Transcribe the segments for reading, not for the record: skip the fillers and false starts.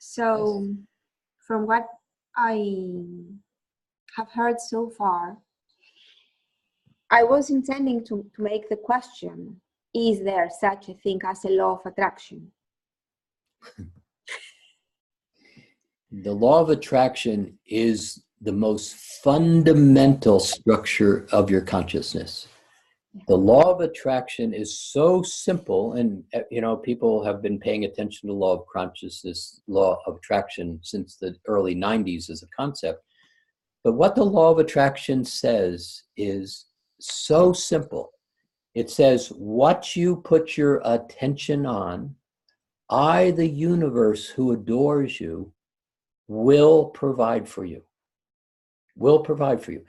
So Yes. from what I have heard so far, I was intending to make the question, is there such a thing as a law of attraction? The law of attraction is the most fundamental structure of your consciousness. The law of attraction is so simple, and people have been paying attention to law of consciousness, law of attraction since the early 90s as a concept. But what the law of attraction says is so simple. It says, what you put your attention on, I, the universe who adores you, will provide for you. Will provide for you.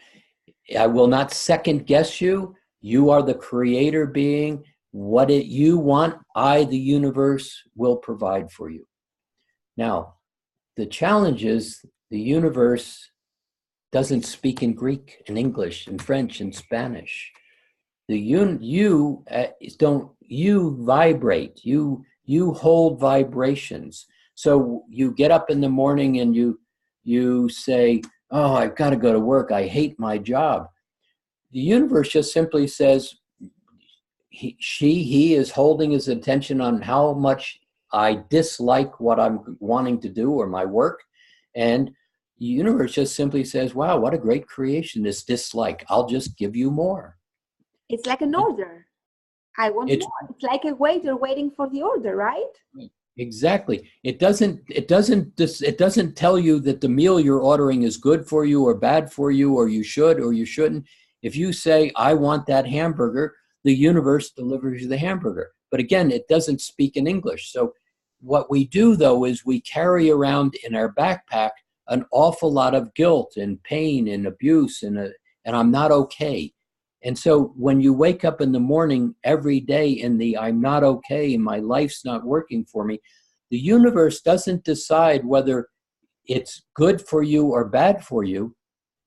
I will not second guess you. You are the creator being. What you want, I, the universe, will provide for you. Now, the challenge is the universe doesn't speak in Greek and English and French and Spanish. You vibrate. You hold vibrations. So you get up in the morning and you say, oh, I've got to go to work. I hate my job. The universe just simply says, he is holding his attention on how much I dislike what I'm wanting to do or my work. And the universe just simply says, wow, what a great creation, this dislike. I'll just give you more. It's like an order. I want more. It's like a waiter waiting for the order, right? Exactly. It doesn't tell you that the meal you're ordering is good for you or bad for you, or you should or you shouldn't. If you say, I want that hamburger, the universe delivers you the hamburger. But again, it doesn't speak in English. So what we do, though, is we carry around in our backpack an awful lot of guilt and pain and abuse and I'm not okay. And so when you wake up in the morning every day in the I'm not okay and my life's not working for me, the universe doesn't decide whether it's good for you or bad for you.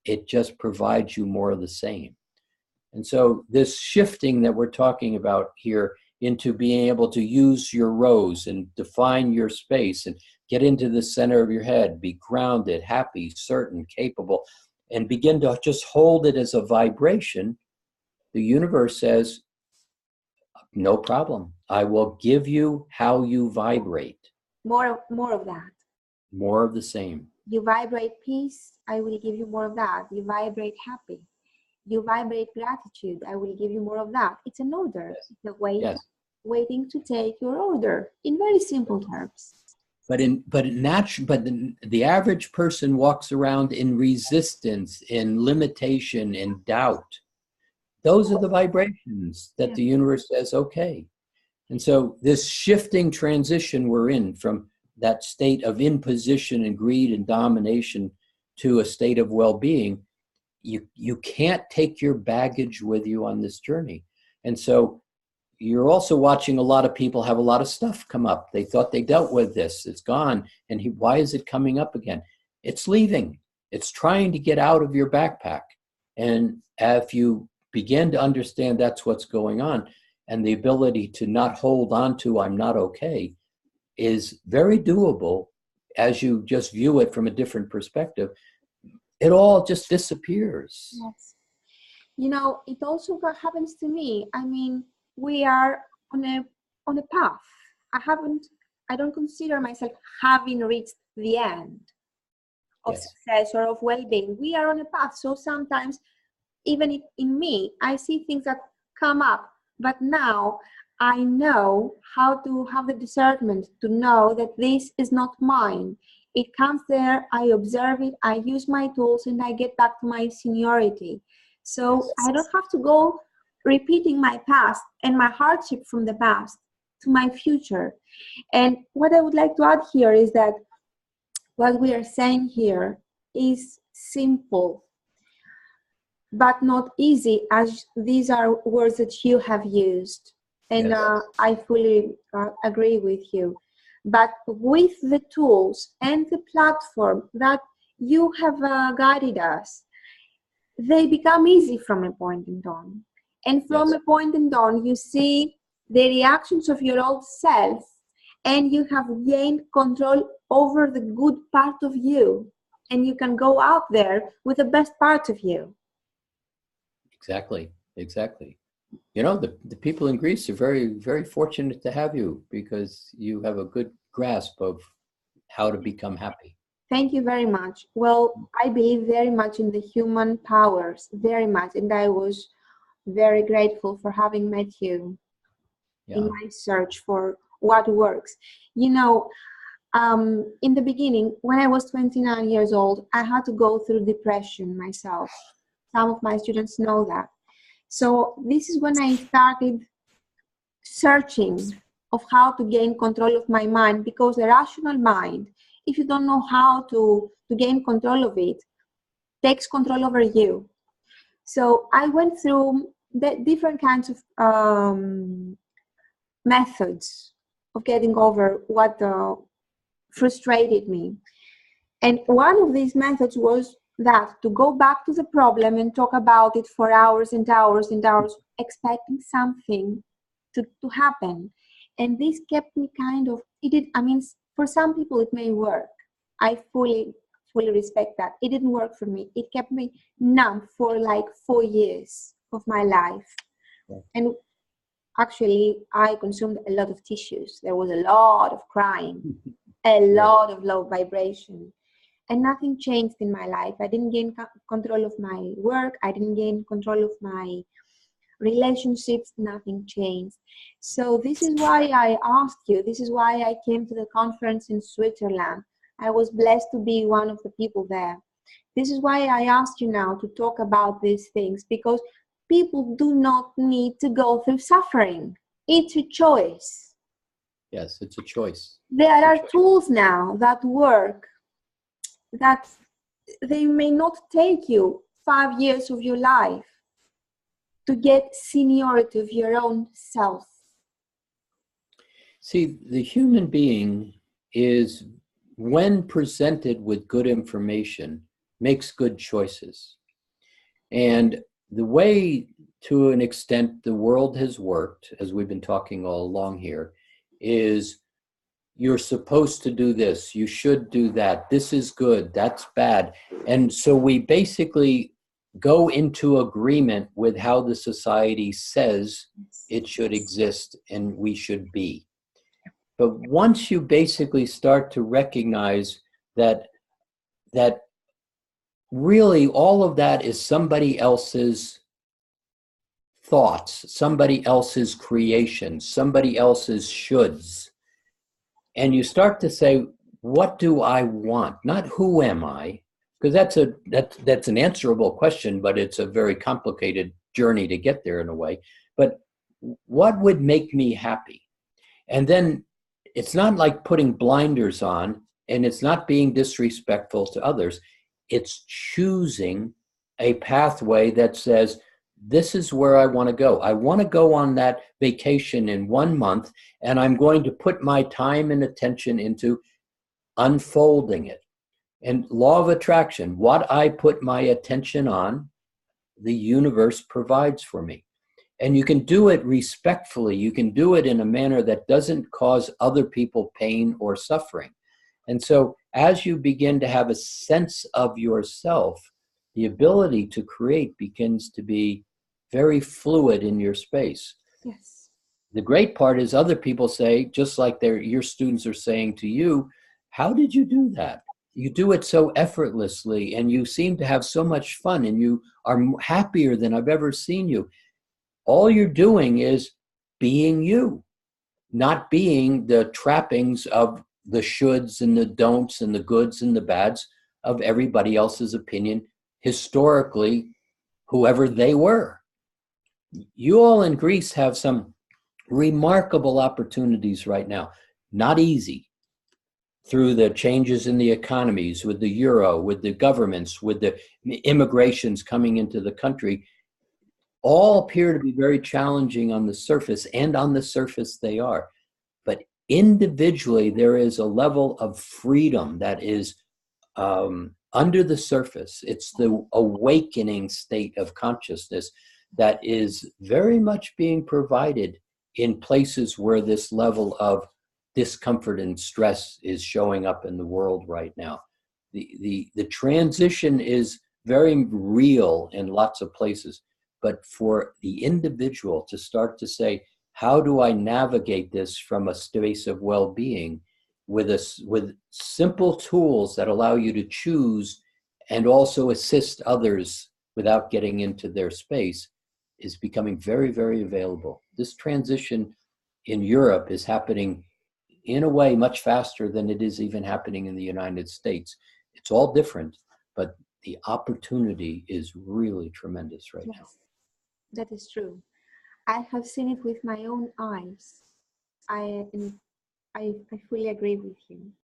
It just provides you more of the same. And so this shifting that we're talking about here into being able to use your rose and define your space and get into the center of your head, be grounded, happy, certain, capable, and begin to just hold it as a vibration, the universe says, no problem. I will give you how you vibrate. More of that. More of the same. You vibrate peace, I will give you more of that. You vibrate happy. You vibrate gratitude, I will give you more of that. It's an order. Yes. It's a way, yes. Waiting to take your order in very simple terms. But the average person walks around in resistance, in limitation, in doubt. Those are the vibrations that the universe says, okay. And so this shifting transition we're in from that state of imposition and greed and domination to a state of well-being, you can't take your baggage with you on this journey. And so you're also watching a lot of people have a lot of stuff come up. They thought they dealt with this. It's gone. And why is it coming up again? It's leaving. It's trying to get out of your backpack. And if you begin to understand that's what's going on, and the ability to not hold on to I'm not okay is very doable as you just view it from a different perspective. It all just disappears. Yes. It also happens to me. I mean, we are on a path. I don't consider myself having reached the end of success or of well-being. We are on a path. So sometimes, even in me, I see things that come up, but now I know how to have the discernment to know that this is not mine. It comes there, I observe it, I use my tools, and I get back to my seniority. So I don't have to go repeating my past and my hardship from the past to my future. And what I would like to add here is that what we are saying here is simple, but not easy, as these are words that you have used. And I fully agree with you. But with the tools and the platform that you have guided us, they become easy from a point on. And from a point on, you see the reactions of your old self, and you have gained control over the good part of you, and you can go out there with the best part of you. Exactly, exactly. You know, the people in Greece are very, very fortunate to have you, because you have a good grasp of how to become happy. Thank you very much. Well, I believe very much in the human powers, very much, and I was very grateful for having met you in my search for what works. You know, in the beginning, when I was 29 years old, I had to go through depression myself. Some of my students know that. So this is when I started searching of how to gain control of my mind, because the rational mind, if you don't know how to gain control of it, takes control over you. So I went through the different kinds of methods of getting over what frustrated me. And one of these methods was that to go back to the problem and talk about it for hours and hours and hours, expecting something to happen. And this kept me kind of, I mean, for some people it may work. I fully respect that. It didn't work for me. It kept me numb for like 4 years of my life. Yeah. And actually, I consumed a lot of tissues. There was a lot of crying, a lot of low vibration. And nothing changed in my life. I didn't gain control of my work. I didn't gain control of my relationships. Nothing changed. So this is why I asked you. This is why I came to the conference in Switzerland. I was blessed to be one of the people there. This is why I asked you now to talk about these things, because people do not need to go through suffering. It's a choice. Yes, it's a choice. There are tools now that work, that they may not take you 5 years of your life to get seniority of your own self. See, the human being is, when presented with good information, makes good choices. And the way, to an extent, the world has worked, as we've been talking all along here, is you're supposed to do this, you should do that, this is good, that's bad. And so we basically go into agreement with how the society says it should exist and we should be. But once you basically start to recognize that really all of that is somebody else's thoughts, somebody else's creations, somebody else's shoulds, and you start to say, what do I want? Not who am I? Because that's an answerable question, but it's a very complicated journey to get there in a way. But what would make me happy? And then it's not like putting blinders on, and it's not being disrespectful to others. It's choosing a pathway that says, this is where I want to go. I want to go on that vacation in 1 month, and I'm going to put my time and attention into unfolding it. And law of attraction, what I put my attention on, the universe provides for me. And you can do it respectfully. You can do it in a manner that doesn't cause other people pain or suffering. And so as you begin to have a sense of yourself, the ability to create begins to be very fluid in your space. Yes. The great part is other people say, just like your students are saying to you, how did you do that? You do it so effortlessly, and you seem to have so much fun, and you are happier than I've ever seen you. All you're doing is being you, not being the trappings of the shoulds and the don'ts and the goods and the bads of everybody else's opinion, historically, whoever they were. You all in Greece have some remarkable opportunities right now. Not easy, through the changes in the economies, with the euro, with the governments, with the immigrations coming into the country. All appear to be very challenging on the surface, and on the surface they are. But individually, there is a level of freedom that is under the surface. It's the awakening state of consciousness that is very much being provided in places where this level of discomfort and stress is showing up in the world right now. The transition is very real in lots of places, but for the individual to start to say, how do I navigate this from a space of well-being with simple tools that allow you to choose and also assist others without getting into their space, is becoming very, very available. This transition in Europe is happening in a way much faster than it is even happening in the United States. It's all different, but the opportunity is really tremendous right now. That is true. I have seen it with my own eyes. I fully agree with you.